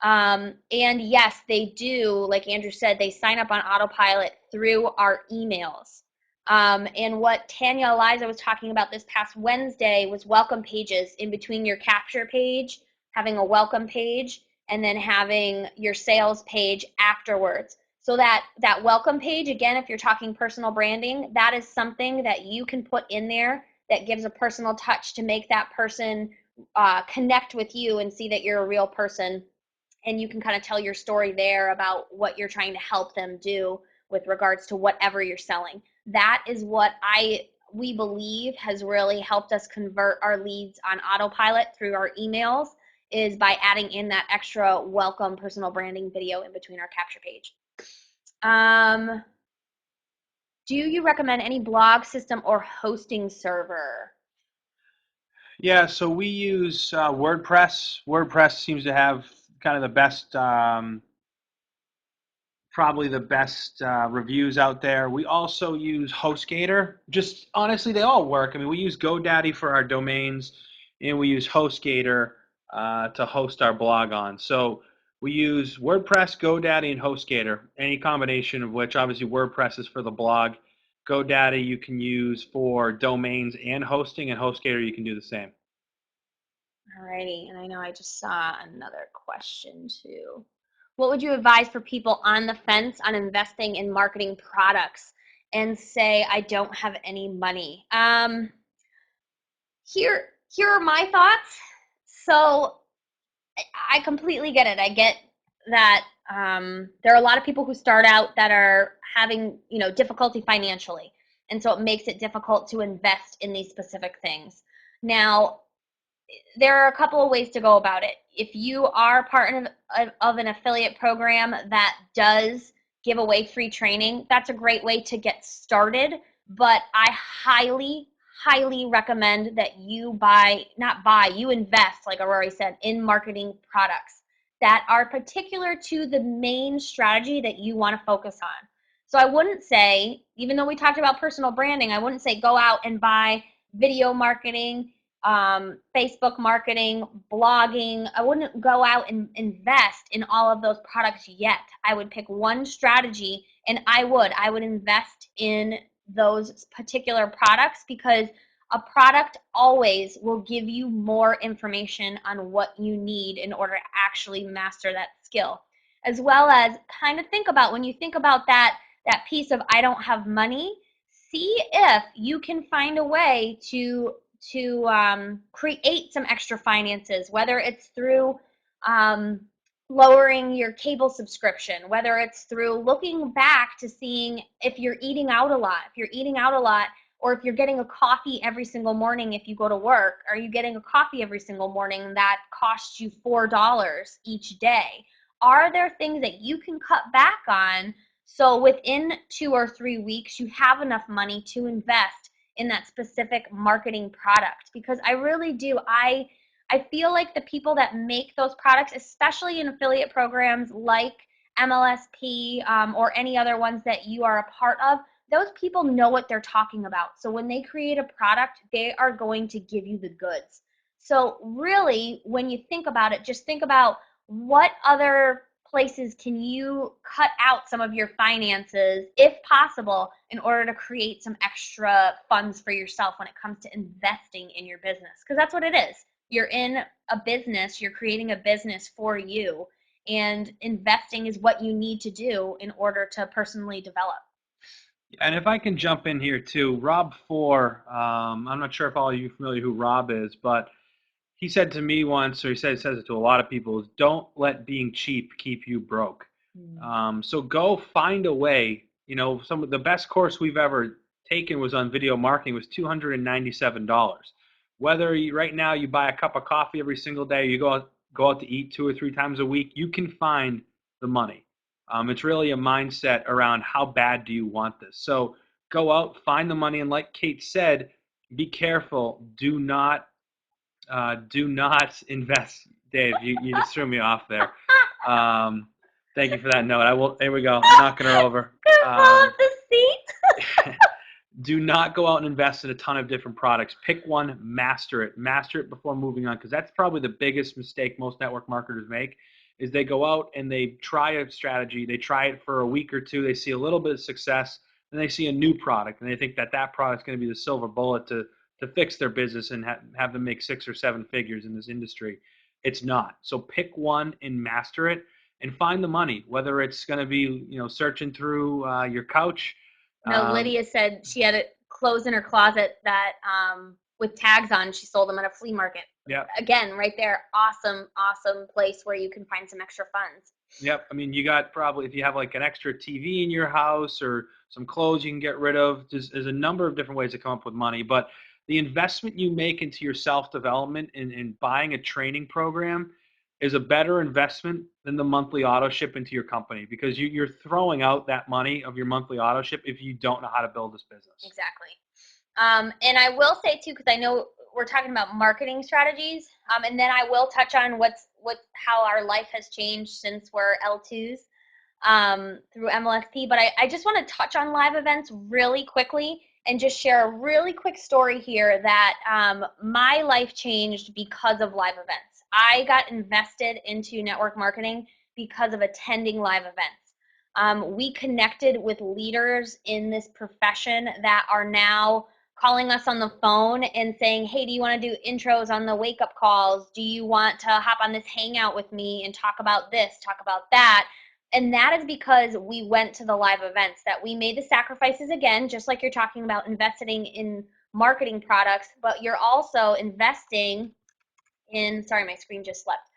And yes, they do, like Andrew said, they sign up on autopilot through our emails. And what Tanya Eliza was talking about this past Wednesday was welcome pages in between your capture page, having a welcome page, and then having your sales page afterwards. So that welcome page, again, if you're talking personal branding, that is something that you can put in there that gives a personal touch to make that person connect with you and see that you're a real person. And you can kind of tell your story there about what you're trying to help them do with regards to whatever you're selling. That is what we believe has really helped us convert our leads on autopilot through our emails, is by adding in that extra welcome personal branding video in between our capture page. Do you recommend any blog system or hosting server? Yeah, so we use WordPress. WordPress seems to have kind of the best, probably the best reviews out there. We also use HostGator. Just honestly, they all work. I mean, we use GoDaddy for our domains, and we use HostGator to host our blog on. So we use WordPress, GoDaddy, and HostGator, any combination of which, obviously WordPress is for the blog. GoDaddy you can use for domains and hosting, and HostGator you can do the same. Alrighty, and I know I just saw another question too. What would you advise for people on the fence on investing in marketing products and say, I don't have any money? Here are my thoughts. So I completely get it. I get that there are a lot of people who start out that are having, difficulty financially. And so it makes it difficult to invest in these specific things. Now, there are a couple of ways to go about it. If you are part of an affiliate program that does give away free training, that's a great way to get started. But I highly, highly recommend that you you invest, like Aurore said, in marketing products that are particular to the main strategy that you want to focus on. So I wouldn't say, even though we talked about personal branding, I wouldn't say go out and buy video marketing, Facebook marketing, blogging. I wouldn't go out and invest in all of those products yet. I would pick one strategy and I would invest in those particular products, because a product always will give you more information on what you need in order to actually master that skill. As well as kind of think about, when you think about that piece of I don't have money, see if you can find a way to create some extra finances, whether it's through lowering your cable subscription, whether it's through looking back to seeing if you're eating out a lot. If you're eating out a lot, or if you're getting a coffee every single morning if you go to work, are you getting a coffee every single morning that costs you $4 each day? Are there things that you can cut back on so within 2 or 3 weeks you have enough money to invest in that specific marketing product? Because I really do. I feel like the people that make those products, especially in affiliate programs like MLSP or any other ones that you are a part of, those people know what they're talking about. So when they create a product, they are going to give you the goods. So really, when you think about it, just think about what other places can you cut out some of your finances, if possible, in order to create some extra funds for yourself when it comes to investing in your business. Because that's what it is. You're in a business, you're creating a business for you, and investing is what you need to do in order to personally develop. And if I can jump in here too, Rob Four, I'm not sure if all of you are familiar who Rob is, but he said to me once, or he says it to a lot of people, is don't let being cheap keep you broke. So go find a way. Some of the best course we've ever taken was on video marketing, was $297. Whether right now you buy a cup of coffee every single day, or you go out to eat 2 or 3 times a week, you can find the money. It's really a mindset around how bad do you want this. So go out, find the money, and like Kate said, be careful. Do not invest. Dave, you just threw me off there. Thank you for that note. I will. There we go. Knocking her over. Fall off the seat. Do not go out and invest in a ton of different products. Pick one, master it before moving on, because that's probably the biggest mistake most network marketers make. Is they go out and they try a strategy, they try it for a week or two, they see a little bit of success, then they see a new product, and they think that that product's going to be the silver bullet to fix their business and have them make 6 or 7 figures in this industry. It's not. So pick one and master it, and find the money. Whether it's going to be searching through your couch. No, Lydia said she had clothes in her closet that with tags on. She sold them at a flea market. Yeah. Again, right there, awesome place where you can find some extra funds. Yep. I mean, you got probably, if you have like an extra TV in your house or some clothes you can get rid of, there's a number of different ways to come up with money. But the investment you make into your self-development and buying a training program is a better investment than the monthly auto ship into your company, because you're throwing out that money of your monthly auto ship if you don't know how to build this business. Exactly. And I will say too, because I know we're talking about marketing strategies, and then I will touch on how our life has changed since we're L2s through MLSP. But I just want to touch on live events really quickly and just share a really quick story here that my life changed because of live events. I got invested into network marketing because of attending live events. We connected with leaders in this profession that are now calling us on the phone and saying, hey, do you want to do intros on the wake-up calls? Do you want to hop on this hangout with me and talk about this, talk about that? And that is because we went to the live events, that we made the sacrifices again, just like you're talking about investing in marketing products, but you're also investing in, sorry, my screen just left.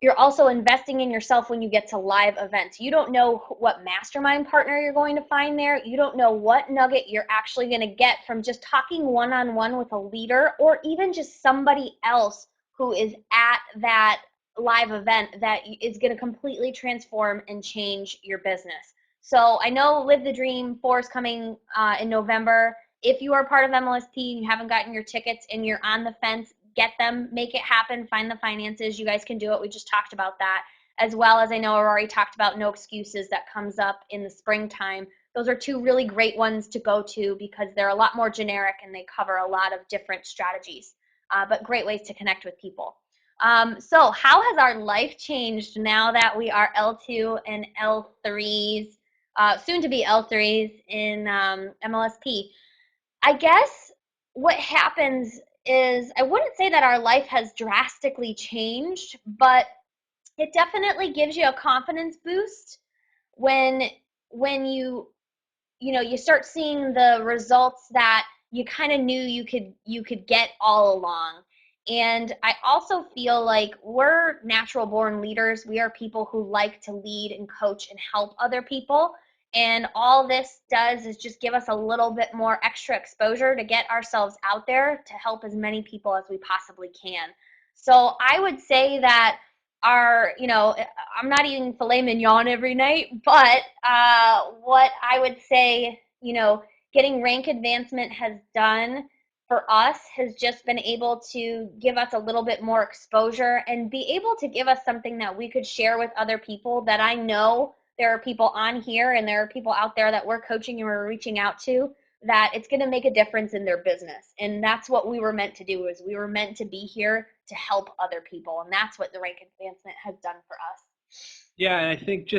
You're also investing in yourself when you get to live events. You don't know what mastermind partner you're going to find there. You don't know what nugget you're actually going to get from just talking one-on-one with a leader, or even just somebody else who is at that live event that is going to completely transform and change your business. So I know Live the Dream 4 is coming in November. If you are part of MLSP and you haven't gotten your tickets and you're on the fence, get them, make it happen, find the finances. You guys can do it. We just talked about that. As well as I know Aurore talked about No Excuses that comes up in the springtime. Those are 2 really great ones to go to because they're a lot more generic and they cover a lot of different strategies, but great ways to connect with people. So how has our life changed now that we are L2 and L3s, soon to be L3s in MLSP? I guess what happens is, I wouldn't say that our life has drastically changed, but it definitely gives you a confidence boost when you start seeing the results that you kind of knew you could get all along. And I also feel like we're natural born leaders. We are people who like to lead and coach and help other people. And all this does is just give us a little bit more extra exposure to get ourselves out there to help as many people as we possibly can. So I would say that I'm not eating filet mignon every night, but what I would say, getting rank advancement has done for us has just been able to give us a little bit more exposure and be able to give us something that we could share with other people, that I know there are people on here and there are people out there that we're coaching and we're reaching out to, that it's going to make a difference in their business. And that's what we were meant to do, is we were meant to be here to help other people. And that's what the rank advancement has done for us. Yeah, and I think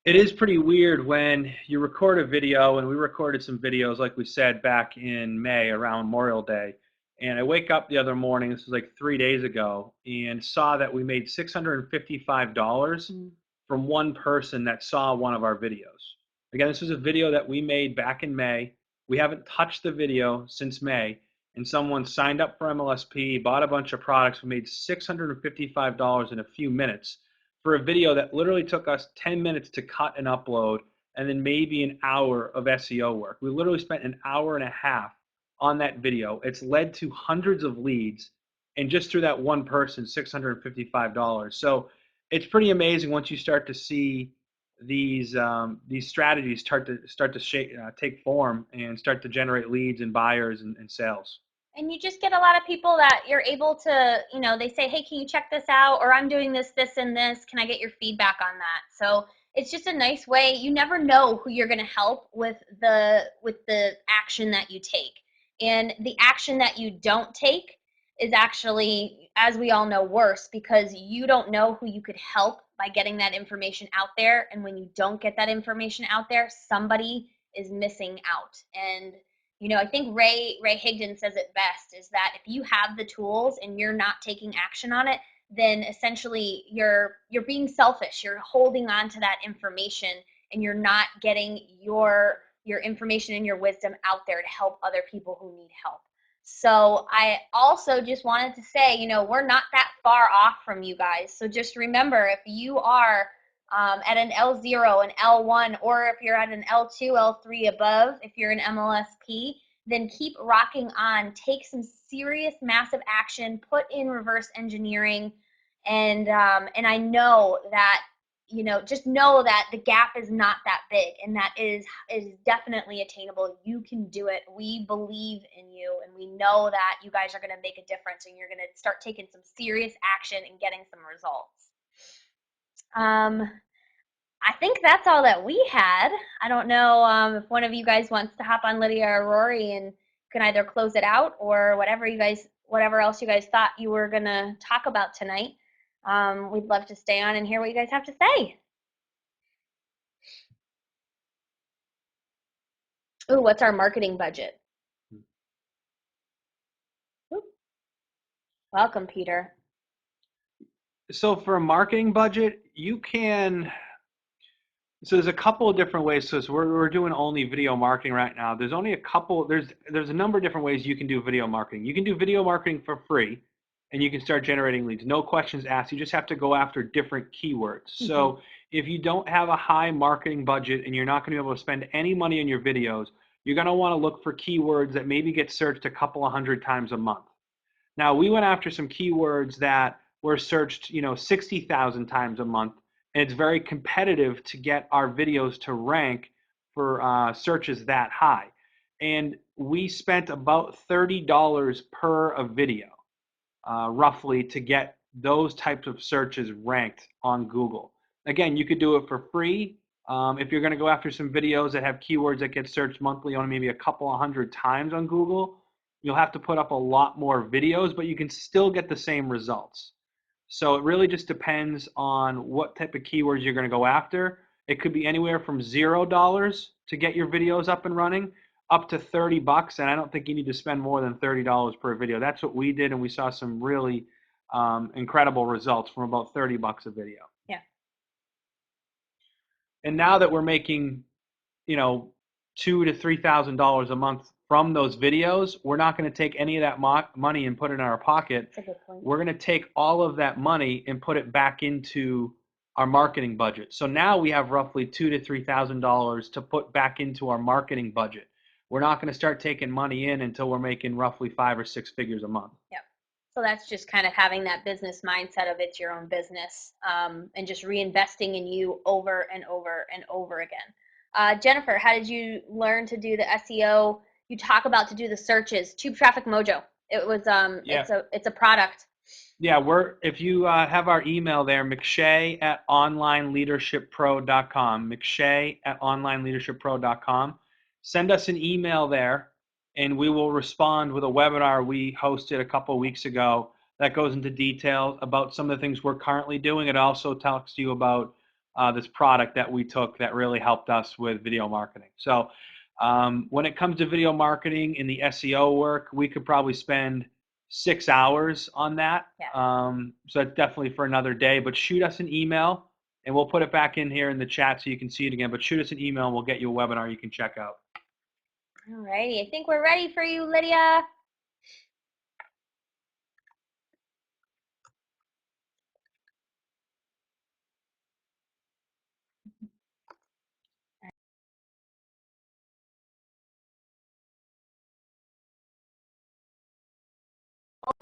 it is pretty weird when you record a video, and we recorded some videos, like we said, back in May around Memorial Day. And I wake up the other morning, this was like 3 days ago, and saw that we made $655 from one person that saw one of our videos. Again, this was a video that we made back in May. We haven't touched the video since May, and someone signed up for MLSP, bought a bunch of products. We made $655 in a few minutes for a video that literally took us 10 minutes to cut and upload, and then maybe an hour of SEO work. We literally spent an hour and a half on that video. It's led to hundreds of leads, and just through that one person, $655. So it's pretty amazing once you start to see these strategies start to take form and start to generate leads and buyers and sales. And you just get a lot of people that you're able to, they say, hey, can you check this out? Or I'm doing this, this, and this. Can I get your feedback on that? So it's just a nice way. You never know who you're going to help with the action that you take. And the action that you don't take is actually, as we all know, worse, because you don't know who you could help by getting that information out there. And when you don't get that information out there, somebody is missing out. And I think Ray Higdon says it best, is that if you have the tools and you're not taking action on it, then essentially you're being selfish. You're holding on to that information and you're not getting your information and your wisdom out there to help other people who need help. So I also just wanted to say, we're not that far off from you guys. So just remember, if you are at an L0, an L1, or if you're at an L2, L3 above, if you're an MLSP, then keep rocking on. Take some serious, massive action. Put in reverse engineering, and I know that just know that the gap is not that big, and that is definitely attainable. You can do it. We believe in you, and we know that you guys are going to make a difference, and you're going to start taking some serious action and getting some results. I think that's all that we had. I don't know if one of you guys wants to hop on, Lydia or Rory, and can either close it out or whatever else you guys thought you were gonna talk about tonight. We'd love to stay on and hear what you guys have to say. Ooh, what's our marketing budget? Ooh. Welcome, Peter. So for a marketing budget, so there's a couple of different ways. So we're doing only video marketing right now. There's only a couple. There's a number of different ways you can do video marketing. You can do video marketing for free, and you can start generating leads. No questions asked. You just have to go after different keywords. Mm-hmm. So if you don't have a high marketing budget and you're not going to be able to spend any money on your videos, you're going to want to look for keywords that maybe get searched a couple of hundred times a month. Now, we went after some keywords that were searched, 60,000 times a month, and it's very competitive to get our videos to rank for searches that high. And we spent about $30 per a video, roughly, to get those types of searches ranked on Google. Again, you could do it for free. If you're going to go after some videos that have keywords that get searched monthly on maybe a couple of hundred times on Google, you'll have to put up a lot more videos, but you can still get the same results. So it really just depends on what type of keywords you're going to go after. It could be anywhere from $0 to get your videos up and running up to $30, and I don't think you need to spend more than $30 per video. That's what we did, and we saw some really incredible results from about $30 a video. Yeah. And now that we're making, $2,000 to $3,000 a month from those videos, we're not going to take any of that money and put it in our pocket. That's a good point. We're going to take all of that money and put it back into our marketing budget. So now we have roughly $2,000 to $3,000 to put back into our marketing budget. We're not going to start taking money in until we're making roughly 5 or 6 figures a month. Yep. So that's just kind of having that business mindset of it's your own business, and just reinvesting in you over and over and over again. Jennifer, how did you learn to do the SEO? You talk about to do the searches. Tube Traffic Mojo. It was it's a product. Yeah, if you have our email there, mcshay@onlineleadershippro.com, mcshay@onlineleadershippro.com. Send us an email there, and we will respond with a webinar we hosted a couple of weeks ago that goes into detail about some of the things we're currently doing. It also talks to you about this product that we took that really helped us with video marketing. So when it comes to video marketing and the SEO work, we could probably spend 6 hours on that. Yeah. So it's definitely for another day, but shoot us an email and we'll put it back in here in the chat so you can see it again, but shoot us an email and we'll get you a webinar you can check out. All righty, I think we're ready for you, Lydia.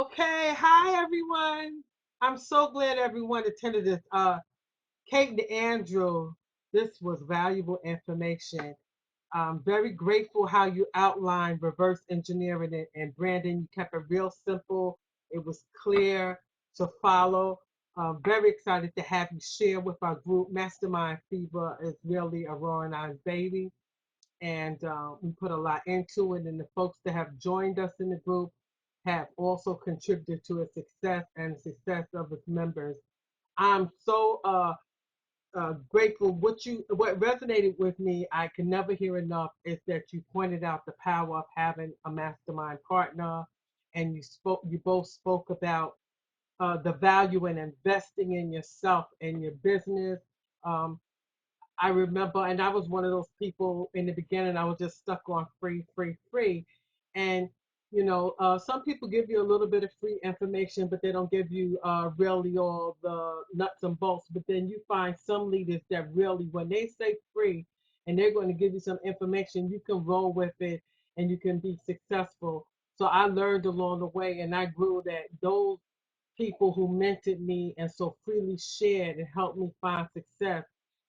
Okay, hi everyone. I'm so glad everyone attended this. Kate and Andrew, This was valuable information. I'm very grateful how you outlined reverse engineering it. And Brandon, you kept it real simple. It was clear to follow. Very excited to have you share with our group. Mastermind Fever is really Aurora and I's baby. And we put a lot into it. And the folks that have joined us in the group have also contributed to its success and the success of its members. I'm so grateful. What resonated with me, I can never hear enough, is that you pointed out the power of having a mastermind partner, and you both spoke about the value in investing in yourself and your business. Um, I remember, and I was one of those people in the beginning. I was just stuck on free, free, free, and some people give you a little bit of free information, but they don't give you really all the nuts and bolts. But then you find some leaders that really, when they say free, and they're going to give you some information, you can roll with it, and you can be successful. So I learned along the way, and I grew that those people who mentored me and so freely shared and helped me find success,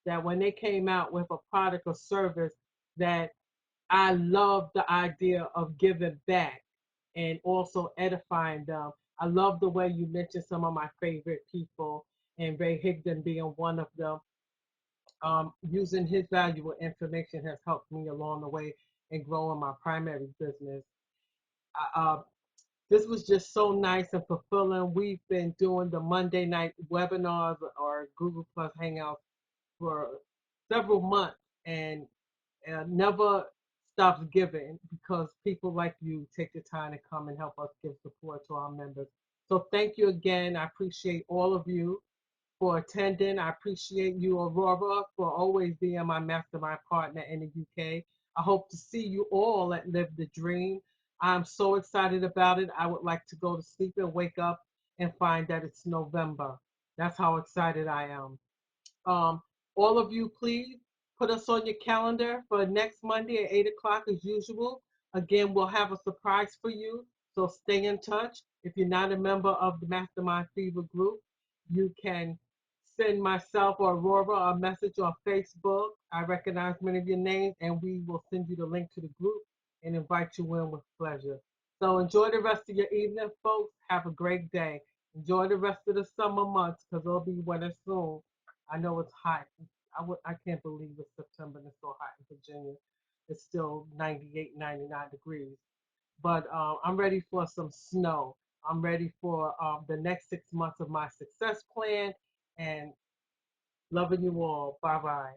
that when they came out with a product or service, that I love the idea of giving back and also edifying them. I love the way you mentioned some of my favorite people, and Ray Higdon being one of them. Using his valuable information has helped me along the way in growing my primary business. Uh, this was just so nice and fulfilling. We've been doing the Monday night webinars or Google Plus Hangouts for several months, and never stops giving, because people like you take the time to come and help us give support to our members. So thank you again. I appreciate all of you for attending. I appreciate you, Aurora, for always being my mastermind partner in the UK. I hope to see you all at Live the Dream. I'm so excited about it. I would like to go to sleep and wake up and find that it's November. That's how excited I am. Um, all of you, please put us on your calendar for next Monday at 8 o'clock as usual. Again, we'll have a surprise for you, so stay in touch. If you're not a member of the Mastermind Fever group, you can send myself or Aurora a message on Facebook. I recognize many of your names, and we will send you the link to the group and invite you in with pleasure. So enjoy the rest of your evening, folks. Have a great day. Enjoy the rest of the summer months, because it'll be winter soon. I know it's hot. I can't believe it's September and it's so hot in Virginia. It's still 98, 99 degrees. But I'm ready for some snow. I'm ready for the next 6 months of my success plan, and loving you all. Bye bye.